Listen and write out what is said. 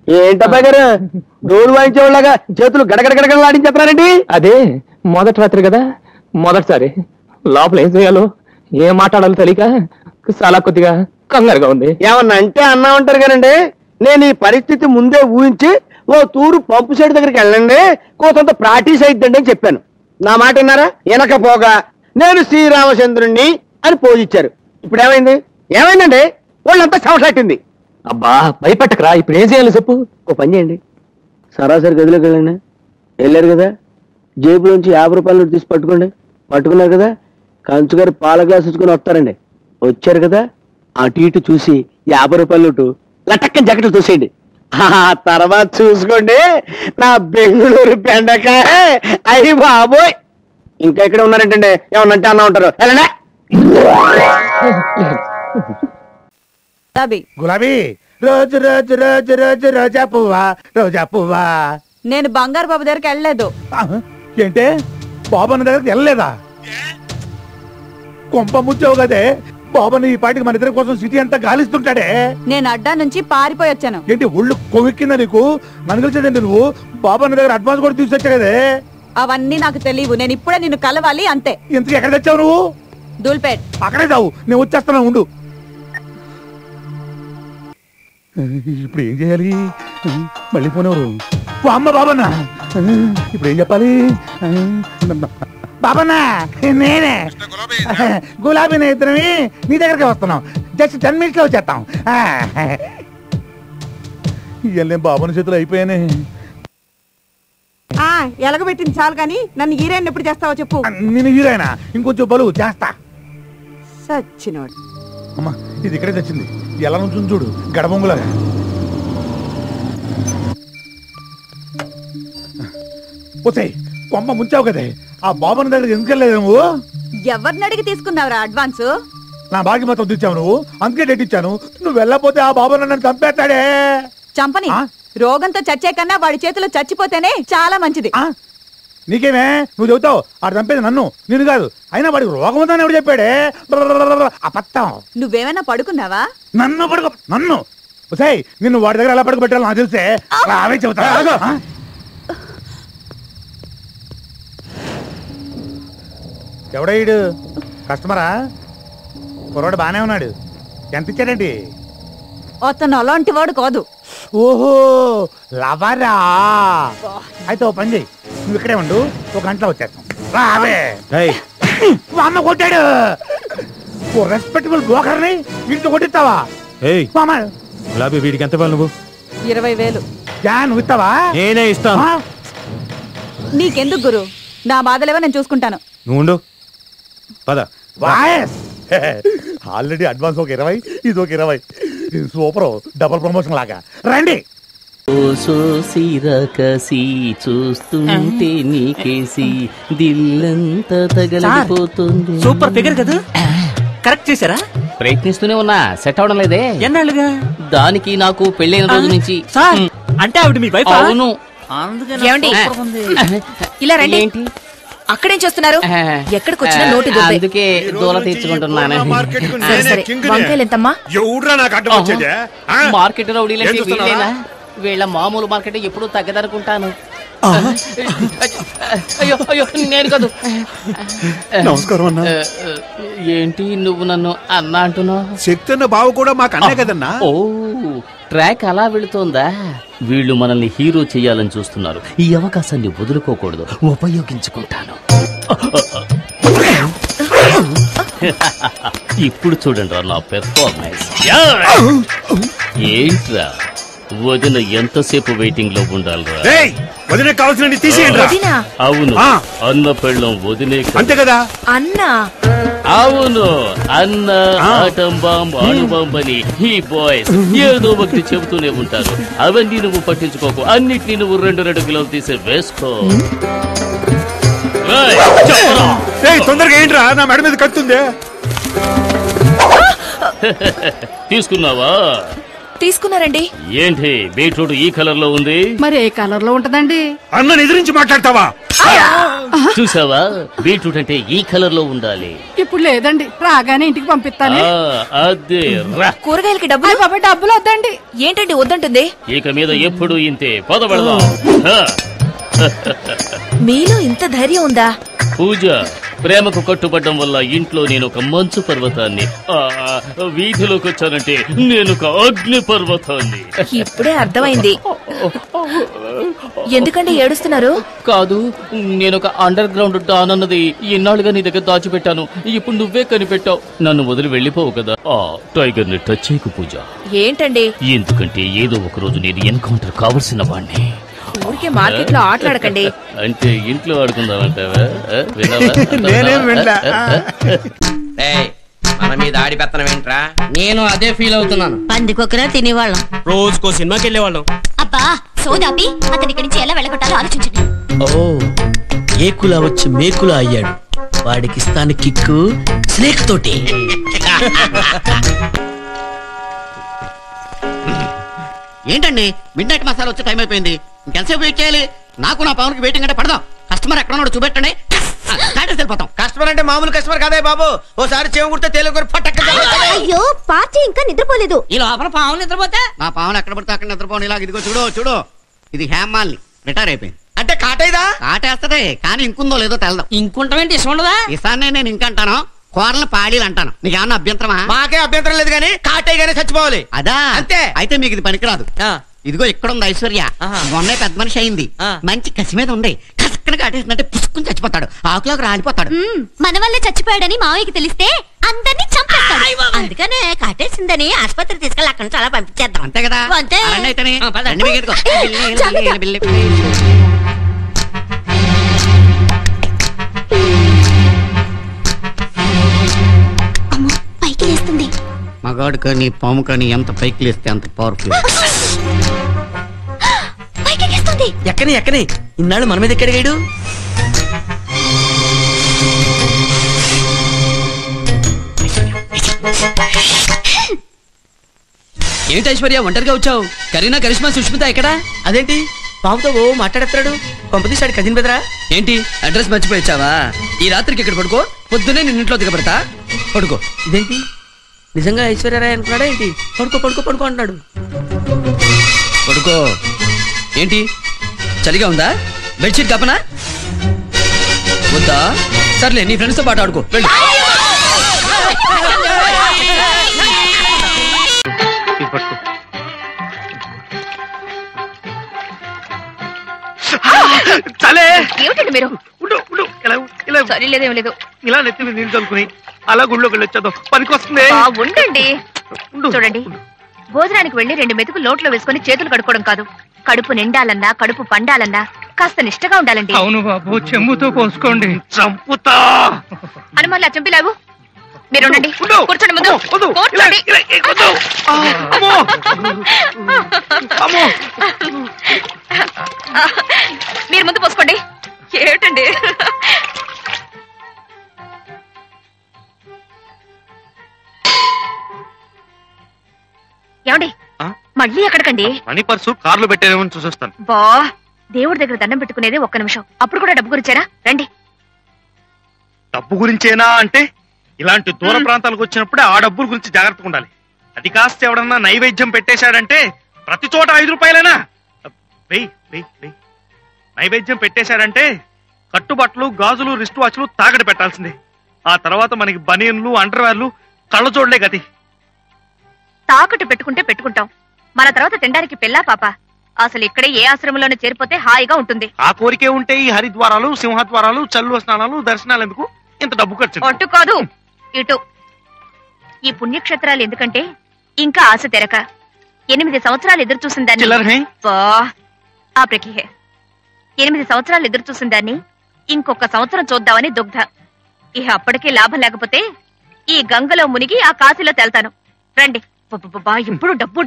ఏంటబ్బా గారు డోలు వాయించేవాళ్ళగా చేతులు గడగడగడగడలాడించేస్తున్నారండి? అదే మొదటి రాత్రి కదా, మొదటిసారి లోపల ఏం చేయాలో ఏం మాట్లాడాలో తెలియక చాలా కొద్దిగా కంగారుగా ఉంది. ఏమన్నా అంటే అన్నా ఉంటారు కదండి. నేను ఈ పరిస్థితి ముందే ఊహించి ఓ తూరు పంపు సైడ్ దగ్గరికి వెళ్ళండి, కొంత ప్రాక్టీస్ అయిద్దండి అని చెప్పాను. నా మాట విన్నారా? వెనకపోగా నేను శ్రీరామచంద్రుణ్ణి అని పోజిచ్చారు. ఇప్పుడు ఏమైందండి? వాళ్ళంతా చవట్లాట్టింది. అబ్బా భయపెట్టకరా, ఇప్పుడు ఏం చేయాలో చెప్పు. ఓ పని చేయండి, సరాసరి గదిలోకి వెళ్ళండి. వెళ్ళారు కదా, జేబులోంచి 50 రూపాయలు తీసి పట్టుకున్నారు కదా, కంచుగారు పాల గ్లాస్ ఇచ్చుకుని వస్తారండి. వచ్చారు కదా, అటు ఇటు చూసి 50 రూపాయల నోటు లటక్కని జాకెట్లు చూసేయండి. తర్వాత చూసుకోండి నా బెంగళూరు బెండకాయ. అయ్యి బాబోయ్, ఇంకా ఇక్కడ ఉన్నారంటండి. ఏమన్నంటే అన్నా ఉంటారు. వెళ్ళండి. గులాబీ రోజు రోజు రోజు రోజు రోజా పువ్వా. నేను బంగారు బాబు దగ్గరికి వెళ్ళలేదు. ఏంటే బాబన్న దగ్గరికి వెళ్ళలేదా? కొంప ముచ్చావు కదే. బాబన్న ఈ పాటికి మన ఇద్దరి కోసం సిటీ అంతా గాలిస్తుంటాడే. నేను అడ్డా నుంచి పారిపోయి వచ్చాను. ఏంటి ఒళ్ళు కొవ్వెక్కిందా నీకు? నన్ను కలిసేదండి నువ్వు. బాబన్న దగ్గర అడ్వాన్స్ కూడా తీసుకొచ్చా కదే. అవన్నీ నాకు తెలియవు. నేను ఇప్పుడే నిన్ను కలవాలి అంతే. ఇంతకు ఎక్కడ తెచ్చావు నువ్వు? దూల్పేట్. అక్కడే చావు, నేను వచ్చేస్తాను ఉండు. ఇప్పుడు ఏం చేయాలి? మళ్ళీ పోనేవారు అమ్మ బాబన్నా. ఇప్పుడు ఏం చెప్పాలి? బాబన్నా నేనే గులాబీ ఇద్దరమి నీ దగ్గరికి వస్తున్నాం. జస్ట్ 10 minutes లో వచ్చేస్తాం. ఇవన్నీ బాబుని చేతులు అయిపోయానే. ఎలగబెట్టింది చాలు కానీ నన్ను హీరోయిన్ ఎప్పుడు చేస్తావో చెప్పు. నేను హీరోయినా? ఇంకొంచెం బలు చేస్తా. సచ్చినోడు. అమ్మా ఇది ఇక్కడే తెచ్చింది. ఎలా నుంచి చూడు గడబొంగులాగా. పోతే కొమ్మ ముంచావు కదే. ఆ బాబుని దగ్గర ఎందుకు వెళ్ళలేదు నువ్వు? ఎవరిని అడిగి తీసుకున్నావురా అడ్వాన్స్? నా బాగి మొత్తం తెచ్చావు నువ్వు, అందుకే డేట్ ఇచ్చాను. నువ్వు వెళ్ళపోతే ఆ బాబు నన్ను చంపేస్తాడే. చంపని. రోగంతో చచ్చే కన్నా వాడి చేతిలో చచ్చిపోతేనే చాలా మంచిది. నీకేమే నువ్వు చెబుతావు? ఆడు చంపేది నన్ను, నేను కాదు. అయినా వాడికి రోగం ఉందని ఎవడు చెప్పాడే? అబద్ధం. నువ్వేమైనా పడుకున్నావా? నన్ను నిన్ను వాడి దగ్గర ఎలా పడుకోబెట్టాలో నాకు తెలిసే. అవే చెబుతా. ఎవడీడు? కస్టమరా? కుర్రాడు బానే ఉన్నాడు. ఎంత ఇచ్చాడండి? అతను అలాంటి వాడు కాదు. ఓహో లవరా. అయితే ఓ పని చెయ్యి, నువ్వు ఇక్కడే ఉండు, 1 గంటలో వచ్చేస్తాం. రావే. అమ్మ కొట్టాడు. ఓ రెస్పెక్టబుల్ బ్రోకర్ని వీటితో కొట్టిస్తావా? గులాబీ వీడికి ఎంత ఇవ్వాలి నువ్వు? 20,000. నువ్వు ఇస్తావా? నేనే ఇస్తాను. నీకెందుకు గురు? నా బాధలేవో నేను చూసుకుంటాను. నువ్వు ఉండు. పద. ఆల్రెడీ అడ్వాన్స్ ఒక 20, ఇది ఒక 20. సూపర్, డబుల్ ప్రమోషన్ లాగా. రండి. చూస్తుంటే నీకేసి దిల్లంతా తగలిపోతుంది. సూపర్ ఫిగర్ కదా. కరెక్ట్ చేశారా? ప్రయత్నిస్తూనే ఉన్నా, సెట్ అవడం లేదే. ఎన్నాళ్ళుగా? దానికి నాకు పెళ్ళైన రోజు నుంచి. అంటే ఆవిడ మీ వైఫ్? అవును. ఇలా రండి. ఏంటి అక్కడేం చేస్తున్నారు? ఎక్కడికి వచ్చిన నోటి అందుకే దూల తీర్చుకుంటున్నాను. వంకాయలు ఎంతమ్మా? మార్కెట్ రౌడీలకి వీళ్ళేనా? వీళ్ళ మామూలు మార్కెట్ ఎప్పుడు తగ్గదనుకుంటాను. అయ్యో అయ్యో నేను కాదు. నమస్కారం అన్నా. ఏంటి నువ్వు నన్ను అన్నా అంటున్నావు? శక్తి బావ కూడా మాకు అన్నా కదన్నా. ఓ ట్రాక్ అలా వెళుతోందా? వీళ్ళు మనల్ని హీరో చేయాలని చూస్తున్నారు. ఈ అవకాశాన్ని వదులుకోకూడదు, ఉపయోగించుకుంటాను. ఇప్పుడు చూడండి నా పెర్ఫార్మెన్స్. ఏంట్రా వదిన ఎంతసేపు వెయిటింగ్ లో ఉండాలిరా? వదిన కావాల్సిన తీసేయండి. అవును, అన్న పెళ్ళం వదినే అంతే కదా. అన్నా అవును, అన్న ఆటం బాంబ్ అణుబాంబని ఈ బాయ్స్ ఏదో ఒకటి చెబుతూనే ఉంటారు. అవన్నీ నువ్వు పట్టించుకోకు, అన్నిటినీ నువ్వు 2 కిలోలు తీసి వేసుకో. తొందరగా ఏంట్రా, నా మెడ మీద కత్తుంది. తీసుకున్నావా? తీసుకున్నారండి. ఏంటి బీట్రూట్ ఈ కలర్ లో ఉంది? మరి ఏ కలర్ లో ఉంటదండి? అన్నని ఎదిరించి మాట్లాడతావా? చూసావా, బీట్రూట్ అంటే ఈ కలర్ లో ఉండాలి. ఇప్పుడు లేదండి, రాగానే ఇంటికి పంపిస్తాను. అదే రా. కూరగాయలకి డబ్బులు బాబా డబ్బులు వద్దండి. ఏంటండి వద్దంటుంది? ఇక మీద ఎప్పుడు ఇంతే. పదవెళదాం. మీలో ఇంత ధైర్యం ఉందా? పూజ, ప్రేమకు కట్టుబడ్డం వల్ల ఇంట్లో నేను ఒక మంచు పర్వతాన్ని, వీధిలోకి వచ్చానంటే నేను ఒక అగ్ని పర్వతాన్ని. ఇప్పుడే అర్థమైంది. ఎందుకంటే ఏడుస్తున్నారు? కాదు, నేను ఒక అండర్ గ్రౌండ్ డాన్ అన్నది ఎన్నాళ్ళుగా నీ దగ్గర దాచిపెట్టాను. ఇప్పుడు నువ్వే కనిపెట్టావు. నన్ను వదిలి వెళ్ళిపోవు కదా. టైగర్ ని టచ్ చేయకు పూజ. ఏంటండి? ఎందుకంటే ఏదో ఒక రోజు నేను ఎన్కౌంటర్ కావలసిన వాడిని. ఊరికే మార్కెట్ లో ఆటలాడకండి. అంటే ఇంట్లో ఆడుకుందామంటావా? నేనేం వినలా. మన మీద ఆడి పెత్తనం ఏంట్రా? నేను అదే ఫీల్ అవుతున్నాను. పందికొక్కరా తినేవాళ్ళం, రోజుకో సినిమాకి వెళ్ళేవాళ్ళం. అబ్బా సోదాపి అతని ఇక్కడి నుంచి ఎలా వెళ్ళగొట్టాలో ఆలోచించండి. ఓ, ఏకులా వచ్చి మేకులా అయ్యాడు. వాడికి ఇస్తాను కిక్కు స్నేక్ తోటి. ఏంటండి, మిడ్ నైట్ మసాలా వచ్చే టైం అయిపోయింది. ఇంకెంతసేపు వెయిట్ చేయాలి? నాకు నా పవన్కి వెయిటింగ్ అంటే పడదాం. కస్టమర్ ఎక్కడ ఉన్నాడో చూపెట్టండి. వెళ్ళిపోతాం. కస్టమర్ అంటే మామూలు కస్టమర్ కాదే బాబు. ఓసారి చేమ కుడితే తేలికూర పట్టక. అయ్యో పార్టీ ఇంకా నిద్రపోలేదు. ఈ లోపల పావులు నిద్రపోతే నా పవన్ ఎక్కడ పడితే అక్కడ నిద్రపోని. ఇలాగ ఇదిగో చూడు చూడు, ఇది హేమాల్ని రిటైర్ అయిపోయింది. అంటే కాటైదా? కాటేస్తదే, కానీ ఇంకుందో లేదో తెలదాం. ఇంకుంటామేంటి? ఇష్టం ఉండదా? ఈసారి నేను ఇంకంటాను, కూరలు పాడీలు అంటాను. నీకేమన్నా అభ్యంతరమా? మాకే అభ్యంతరం లేదు కానీ కాటైగానే చచ్చిపోవాలి. అదా అంతే. అయితే మీకు ఇది పనికిరాదు. ఇదిగో ఇక్కడ ఉంది ఐశ్వర్య. మొన్నే పెద్ద మనిషి అయింది. మంచి కసి మీద ఉండే కసక్కన కాటేసిందంటే పుసుకుని చచ్చిపోతాడు. ఆకులోకి రాలిపోతాడు. మన వల్లే చచ్చిపోయాడని మావయ్యకి తెలిస్తే అందరినీ చంపేస్తాడు. అందుకనే కాటేసిందని ఆసుపత్రి తీసుకెళ్ళి అక్కడ నుంచి అలా పంపించేద్దాం. అంతే కదా? అంతే. అయితేనే రండి మీకు ఎదుకో. జాగ్రత్త. బిల్లి. అమ్మో పైకి లేస్తుంది. మగాడు కానీ పాము కానీ ఎంత పైకి లేస్తే అంత పవర్ఫుల్. పైకి ఎక్కని ఇన్నాళ్ళు మన మీద ఎక్కడిగాడు? ఏంటి ఐశ్వర్య ఒంటరిగా వచ్చావు? కరీనా, కరిష్మా, సుష్మిత ఎక్కడా? అదేంటి పాముతో ఓ మాట్లాడేస్తాడు? పంపతీశాడు కజిన్ బెదరా. ఏంటి అడ్రస్ మర్చిపోయిచ్చావా? ఈ రాత్రికి ఇక్కడ పడుకో, పొద్దునే నేను ఇంట్లో దిగబడతా. పడుకో. ఇదేంటి నిజంగా ఐశ్వర్యరాయ్ అనుకున్నాడా ఏంటి? పడుకో అంటున్నాడు. పడుకో. ఏంటి చలిగా ఉందా? బెడ్షీట్ కప్పనా? వద్దా? సర్లే, నీ ఫ్రెండ్స్ తో పాటు ఆడుకో. వెళ్ళు. చలే ఏమిటండి మీరు? చలి లేదేం లేదు. ఇలా నెత్తి మీద నీళ్ళు చల్లుకుని అలా గుళ్ళోకి వెళ్ళొచ్చేద్దాం. పనికొస్తుంది. ఉండండి. చూడండి, భోజనానికి వెళ్ళి 2 మెతుకులు నోట్లో వేసుకుని చేతులు కడుక్కోవడం కాదు. కడుపు నిండాలన్నా, కడుపు పండాలన్నా కాస్త నిష్టగా ఉండాలండి. అవును బాబు, చెంబుతో కోసుకోండి. చంపుతా. అనుమానులా చంపిలావు. మీరు ఉండండి. కూర్చోండి ముందు. కూర్చోండి. మీరు ముందు పోసుకోండి. ఏమిటండి? ఏమండి, మళ్ళీ ఎక్కడికండి? మనీ పర్సు కార్లో పెట్టేదేమో చూసొస్తాను. బా, దేవుడి దగ్గర దండం పెట్టుకునేది ఒక్క నిమిషం. అప్పుడు కూడా డబ్బు గురించేనా? రండి. డబ్బు గురించేనా అంటే ఇలాంటి దూర ప్రాంతాలకు వచ్చినప్పుడే ఆ డబ్బుల గురించి జాగ్రత్తగా ఉండాలి. అది కాస్త ఎవడన్నా నైవేద్యం పెట్టేశాడంటే ప్రతి చోట 5 రూపాయలేనా? నైవేద్యం పెట్టేశాడంటే కట్టుబట్టలు, గాజులు, రిస్ట్ వాచ్లు తాకట్టు పెట్టాల్సిందే. ఆ తర్వాత మనకి బనియన్లు, అండర్వేర్లు, కళ్ళజోడ్లే గతి. తాకట్టు పెట్టుకుంటే పెట్టుకుంటాం, మన తర్వాత తినడానికి పిల్లా పాప. అసలు ఇక్కడే ఏ ఆశ్రమంలోనే చేరిపోతే హాయిగా ఉంటుంది. ఆ కోరికే ఉంటే ఈ హరిద్వారాలు, సింహద్వారాలు, చల్లువ స్నానాలు, దర్శనాలు ఎందుకు ఇంత డబ్బు ఖర్చు? అటు కాదు ఇటు. ఈ పుణ్యక్షేత్రాలు ఎందుకంటే ఇంకా ఆశ తెరక 8 సంవత్సరాలు ఎదురు చూసిన దాన్ని 8 సంవత్సరాలు ఎదురు చూసిన దాన్ని ఇంకొక సంవత్సరం చూద్దామని దుగ్ధ. ఇహ అప్పటికే లాభం లేకపోతే ఈ గంగలో మునిగి ఆ కాశీలో తేల్తాను. రండి. ఇప్పుడు డబ్బు